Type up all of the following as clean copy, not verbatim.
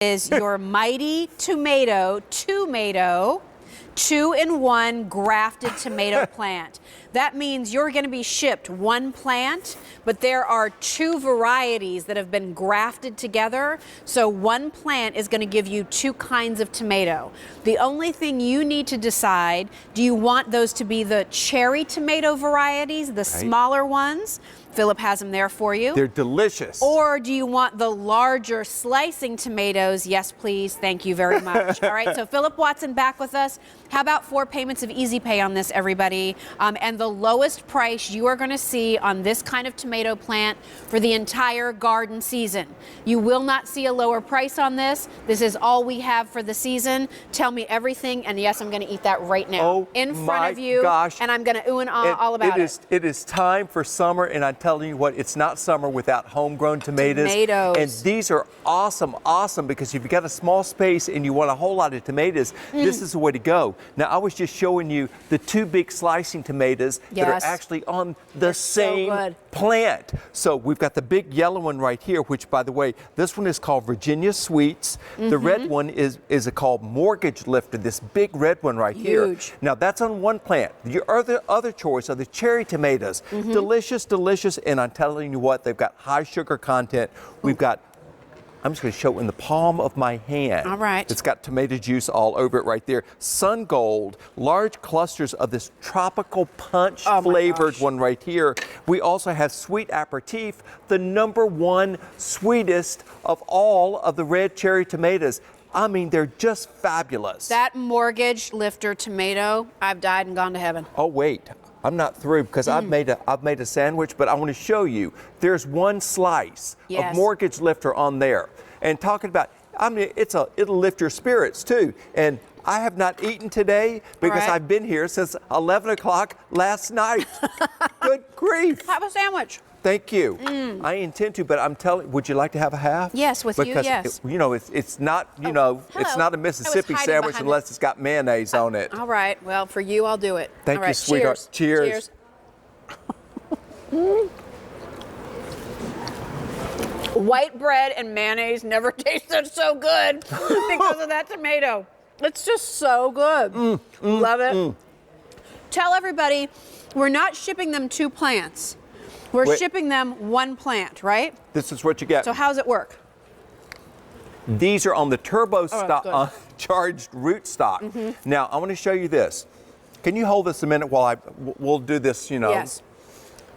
Is your mighty tomato 2-in-1 grafted tomato plant. That means you're going to be shipped one plant, but there are 2 varieties that have been grafted together. So one plant is going to give you 2 kinds of tomato. The only thing you need to decide, do you want those to be the cherry tomato varieties, the smaller ones? Philip has them there for you. They're delicious. Or do you want the larger slicing tomatoes? Yes, please. Thank you very much. All right, so Philip Watson back with us. How about 4 payments of Easy Pay on this, everybody? And the lowest price you are going to see on this kind of tomato plant for the entire garden season. You will not see a lower price on this. This is all we have for the season. Tell me everything, and yes, I'm going to eat that right now in front of you. Gosh. And I'm going to ooh and ah all about it. It is time for summer, and I'm telling you what, it's not summer without homegrown tomatoes. And these are awesome, because if you've got a small space and you want a whole lot of tomatoes, this is the way to go. Now, I was just showing you the 2 big slicing tomatoes that are actually on the same plant. So we've got the big yellow one right here, which, by the way, this one is called Virginia Sweets. The red one is called Mortgage Lifter, this big red one right here. Now, that's on one plant. Your other choice are the cherry tomatoes. Delicious, and I'm telling you what, they've got high sugar content. We've got, I'm just going to show it in the palm of my hand. All right. It's got tomato juice all over it right there. Sun Gold, large clusters of this tropical punch flavored one right here. We also have Sweet Aperitif, the #1 sweetest of all of the red cherry tomatoes. I mean, they're just fabulous. That Mortgage Lifter tomato, I've died and gone to heaven. Oh, wait. I'm not through, because I've made a sandwich, but I want to show you. There's one slice of Mortgage Lifter on there. And talking about, I mean, it'll lift your spirits too. And I have not eaten today because I've been here since 11 o'clock last night. Good grief. Have a sandwich. Thank you. I intend to, but I'm telling, would you like to have a half? Yes, with you, yes. You know, it's not, you know, it's not a Mississippi sandwich unless it's got mayonnaise on it. All right, well, for you, I'll do it. Thank you, sweetheart. Cheers. White bread and mayonnaise never tasted so good because of that tomato. It's just so good. Love it. Tell everybody, we're not shipping them 2 plants. We're shipping them 1 plant, right? This is what you get. So how does it work? These are on the turbo charged root stock. Now, I want to show you this. Can you hold this a minute while we'll do this, you know? Yes.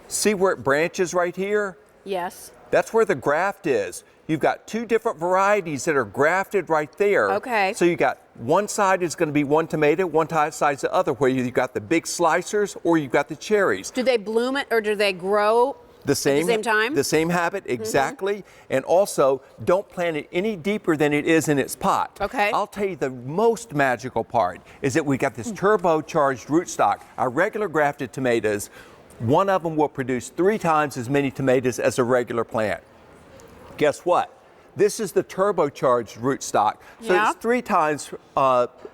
See where it branches right here? Yes. That's where the graft is. You've got 2 different varieties that are grafted right there. Okay. So you got one side is going to be one tomato, one side's the other, where you've got the big slicers or you've got the cherries. Do they bloom it or do they grow at the same time? The same habit, exactly. And also, don't plant it any deeper than it is in its pot. Okay. I'll tell you the most magical part is that we got this turbocharged rootstock. Our regular grafted tomatoes, one of them will produce 3 times as many tomatoes as a regular plant. Guess what? This is the turbocharged rootstock. So it's 3 times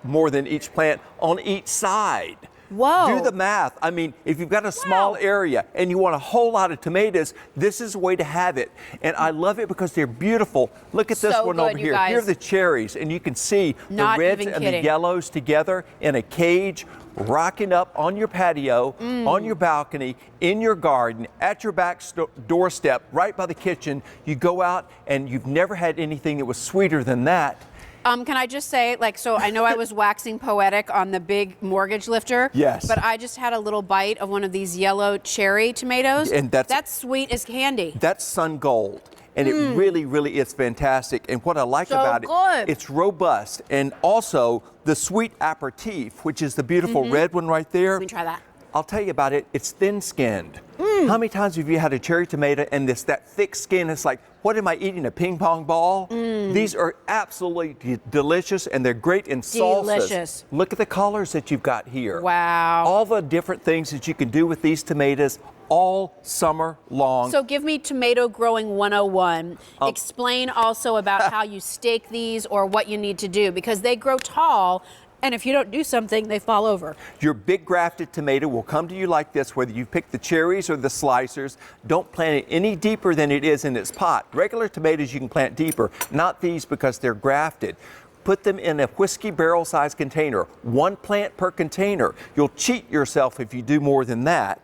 more than each plant on each side. Whoa. Do the math. I mean, if you've got a small area and you want a whole lot of tomatoes, this is the way to have it. And I love it because they're beautiful. Look at this one over here. Here are the cherries, and you can see the reds and the yellows together in a cage, rocking up on your patio, on your balcony, in your garden, at your back doorstep, right by the kitchen. You go out and you've never had anything that was sweeter than that. Can I just say, so I know I was waxing poetic on the big Mortgage Lifter. Yes. But I just had a little bite of one of these yellow cherry tomatoes. And that's sweet as candy. That's Sun Gold. And it really is fantastic. And what I like about it, it's robust. And also the Sweet Aperitif, which is the beautiful red one right there. Let me try that. I'll tell you about it. It's thin-skinned. How many times have you had a cherry tomato and that thick skin? It's like, what am I eating, a ping pong ball? These are absolutely delicious, and they're great in salsas. Delicious. Look at the colors that you've got here. Wow. All the different things that you can do with these tomatoes all summer long. So give me Tomato Growing 101. Explain also about how you stake these or what you need to do, because they grow tall And if you don't do something, they fall over. Your big grafted tomato will come to you like this, whether you pick the cherries or the slicers. Don't plant it any deeper than it is in its pot. Regular tomatoes you can plant deeper, not these because they're grafted. Put them in a whiskey barrel size container, 1 plant per container. You'll cheat yourself if you do more than that.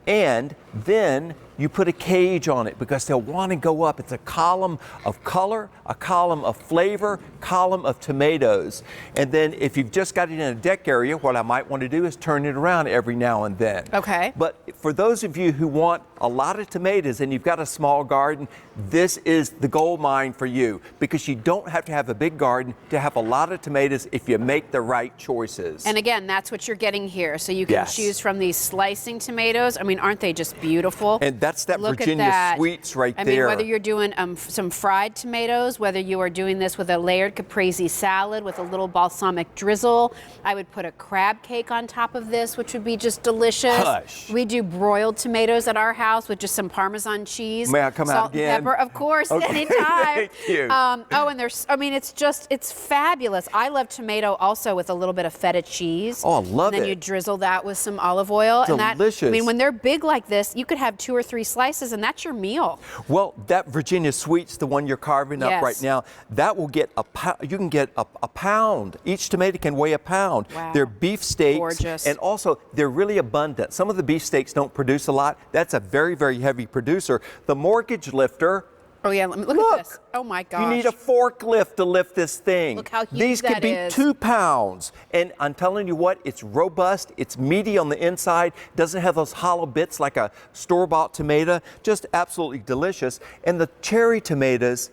And then you put a cage on it because they'll want to go up. It's a column of color, a column of flavor, column of tomatoes. And then if you've just got it in a deck area, what I might want to do is turn it around every now and then. Okay. But for those of you who want a lot of tomatoes and you've got a small garden, this is the gold mine for you because you don't have to have a big garden to have a lot of tomatoes if you make the right choices. And again, that's what you're getting here. So you can choose from these slicing tomatoes. I mean, aren't they just beautiful? And that's that Look Virginia at that. Sweets right there. I mean, whether you're doing some fried tomatoes, whether you are doing this with a layered caprese salad with a little balsamic drizzle, I would put a crab cake on top of this, which would be just delicious. Hush. We do broiled tomatoes at our house with just some Parmesan cheese. May I come salt out again? And pepper, of course, Okay. anytime. Thank you. Oh, and there's, I mean, it's fabulous. I love tomato also with a little bit of feta cheese. Oh, I love and then it. you drizzle that with some olive oil. Delicious. And that, I mean, when they're big like this, you could have 2 or 3 slices and that's your meal. Well, that Virginia Sweets, the one you're carving up right now, that will get a pound. You can get a pound. Each tomato can weigh a pound. Wow. They're beef steaks. Gorgeous. And also, they're really abundant. Some of the beef steaks don't produce a lot. That's a very, very heavy producer. The mortgage lifter. Oh yeah, look at this. Oh my gosh. You need a forklift to lift this thing. Look how huge These could that be is. 2 pounds. And I'm telling you what, it's robust, it's meaty on the inside, doesn't have those hollow bits like a store-bought tomato, just absolutely delicious. And the cherry tomatoes,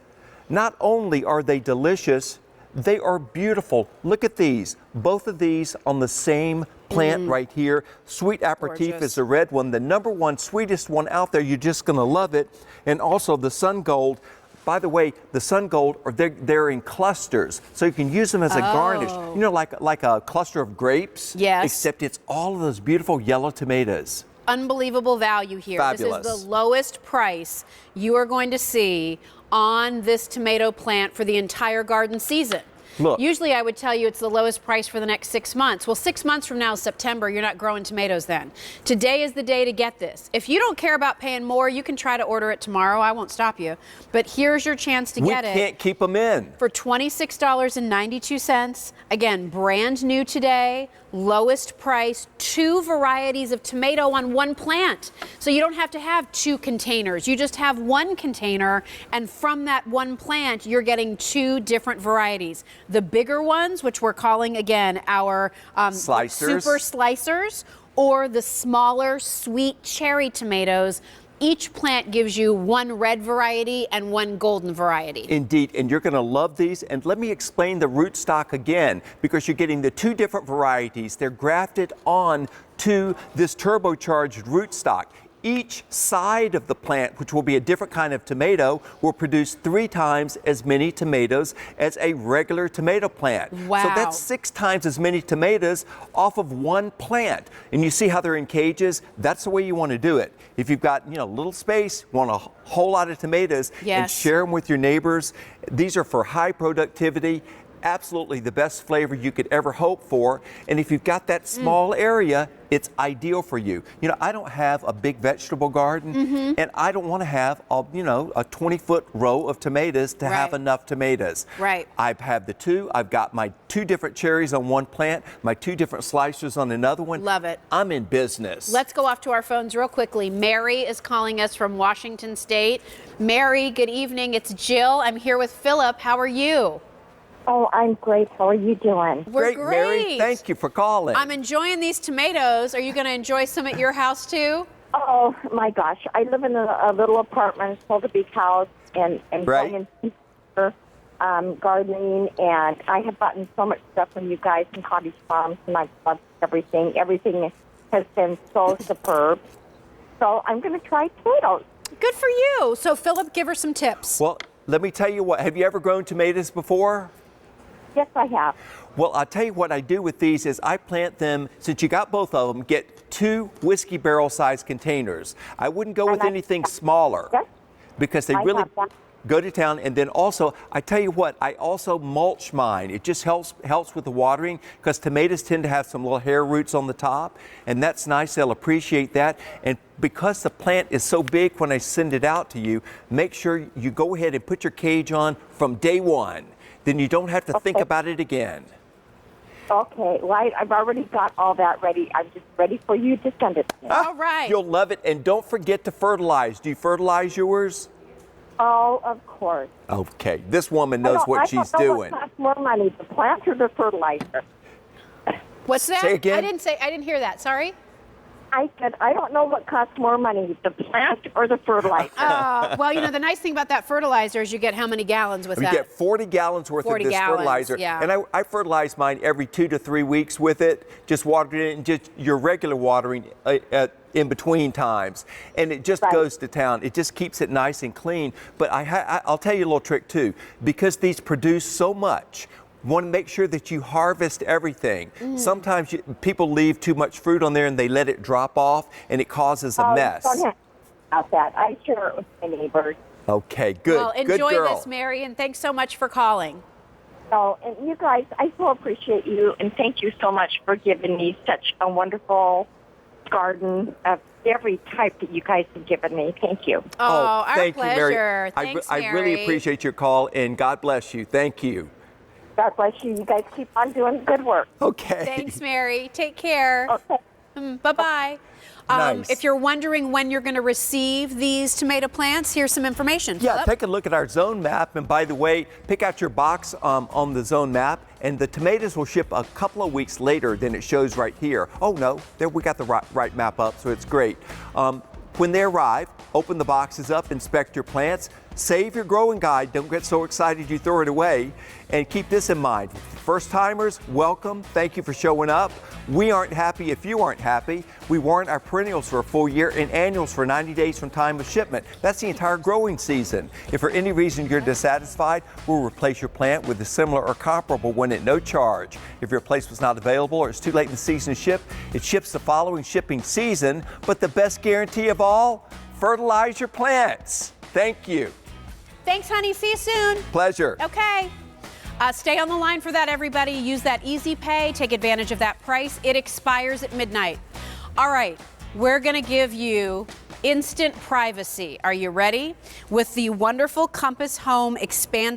not only are they delicious, they are beautiful. Look at these, both of these on the same plant right here. Sweet Aperitif Gorgeous. is the red one, the #1 sweetest one out there. You're just gonna love it. And also the Sun Gold. By the way, the Sun Gold, they're in clusters, so you can use them as a garnish. You know, like a cluster of grapes. Yes. Except it's all of those beautiful yellow tomatoes. Unbelievable value here. Fabulous. This is the lowest price you are going to see on this tomato plant for the entire garden season. Look. Usually I would tell you it's the lowest price for the next 6 months. Well, 6 months from now is September. You're not growing tomatoes then. Today is the day to get this. If you don't care about paying more, you can try to order it tomorrow. I won't stop you. But here's your chance to get it. We can't keep them in. For $26.92. Again, brand new today, lowest price, 2 varieties of tomato on 1 plant. So you don't have to have 2 containers. You just have 1 container, and from that 1 plant, you're getting 2 different varieties. The bigger ones, which we're calling again our Slicers. super slicers, or the smaller sweet cherry tomatoes. Each plant gives you 1 red variety and 1 golden variety. Indeed, and you're going to love these. And let me explain the rootstock again, because you're getting the 2 different varieties. They're grafted on to this turbocharged rootstock. Each side of the plant, which will be a different kind of tomato, will produce 3 times as many tomatoes as a regular tomato plant. Wow. So that's 6 times as many tomatoes off of 1 plant. And you see how they're in cages? That's the way you want to do it. If you've got, little space, want a whole lot of tomatoes, and share them with your neighbors. These are for high productivity. Absolutely the best flavor you could ever hope for. And if you've got that small area, it's ideal for you. I don't have a big vegetable garden, and I don't want to have a 20-foot row of tomatoes to have enough tomatoes. Right. I have the 2. I've got my 2 different cherries on 1 plant, my 2 different slicers on another one. Love it. I'm in business. Let's go off to our phones real quickly. Mary is calling us from Washington State. Mary, good evening. It's Jill. I'm here with Philip. How are you? Oh, I'm great. How are you doing? We're Great, Mary. Thank you for calling. I'm enjoying these tomatoes. Are you going to enjoy some at your house too? Oh, my gosh. I live in a little apartment. It's called a big house, and Right. gardening, and I have gotten so much stuff from you guys in Cottage Farms, and I've loved everything. Everything has been so superb. So I'm going to try tomatoes. Good for you. So, Philip, give her some tips. Well, let me tell you what. Have you ever grown tomatoes before? Yes, I have. Well, I'll tell you what I do with these is I plant them, since you got both of them, get 2 whiskey barrel size containers. I wouldn't go with anything smaller Yes. because they I really, have that. go to town. And then also, I tell you what, I also mulch mine. It just helps with the watering because tomatoes tend to have some little hair roots on the top, and that's nice. They'll appreciate that. And because the plant is so big, when I send it out to you, make sure you go ahead and put your cage on from day one. Then you don't have to think about it again. Okay, well, I've already got all that ready. I'm just ready for you to send it to me. All right. You'll love it. And don't forget to fertilize. Do you fertilize yours? Oh, of course. Okay, this woman knows what she's I don't know doing. what costs more money, the plant or the fertilizer? What's that? Say again? I didn't hear that. Sorry. I said, I don't know what costs more money, the plant or the fertilizer. Well, you know, the nice thing about that fertilizer is you get how many gallons with that? You get 40 gallons worth 40 of this gallons, fertilizer. yeah. And I fertilize mine every 2 to 3 weeks with it. Just water it in, just your regular watering in between times. And it just goes to town. It just keeps it nice and clean. But I'll tell you a little trick too. Because these produce so much, want to make sure that you harvest everything. Sometimes people leave too much fruit on there and they let it drop off and it causes a mess. Don't have about that. I share it with my neighbors. Okay, good. Well, good enjoy girl. this, Mary, and thanks so much for calling. Oh, and you guys, I so appreciate you, and thank you so much for giving me such a wonderful garden of every type that you guys have given me. Thank you. Oh, our thank pleasure. you, Mary. Thanks, I really Mary. appreciate your call, and God bless you. Thank you. God bless you. You guys keep on doing good work. Okay. Thanks, Mary. Take care. Okay. Bye-bye. Nice. If you're wondering when you're going to receive these tomato plants, here's some information. Yeah, Philip? take a look at our zone map. And by the way, pick out your box on the zone map. And the tomatoes will ship a couple of weeks later than it shows right here. Oh, no, there we got the right map up, so it's great. When they arrive, open the boxes up, inspect your plants, save your growing guide. Don't get so excited you throw it away. And keep this in mind. First timers, welcome. Thank you for showing up. We aren't happy if you aren't happy. We warrant our perennials for a full year and annuals for 90 days from time of shipment. That's the entire growing season. If for any reason you're dissatisfied, we'll replace your plant with a similar or comparable one at no charge. If your place was not available or it's too late in the season to ship, it ships the following shipping season. But the best guarantee of all, fertilize your plants. Thank you. Thanks, honey. See you soon. Pleasure. Okay. Stay on the line for that, everybody. Use that easy pay. Take advantage of that price. It expires at midnight. All right. We're going to give you instant privacy. Are you ready? With the wonderful Compass Home expandable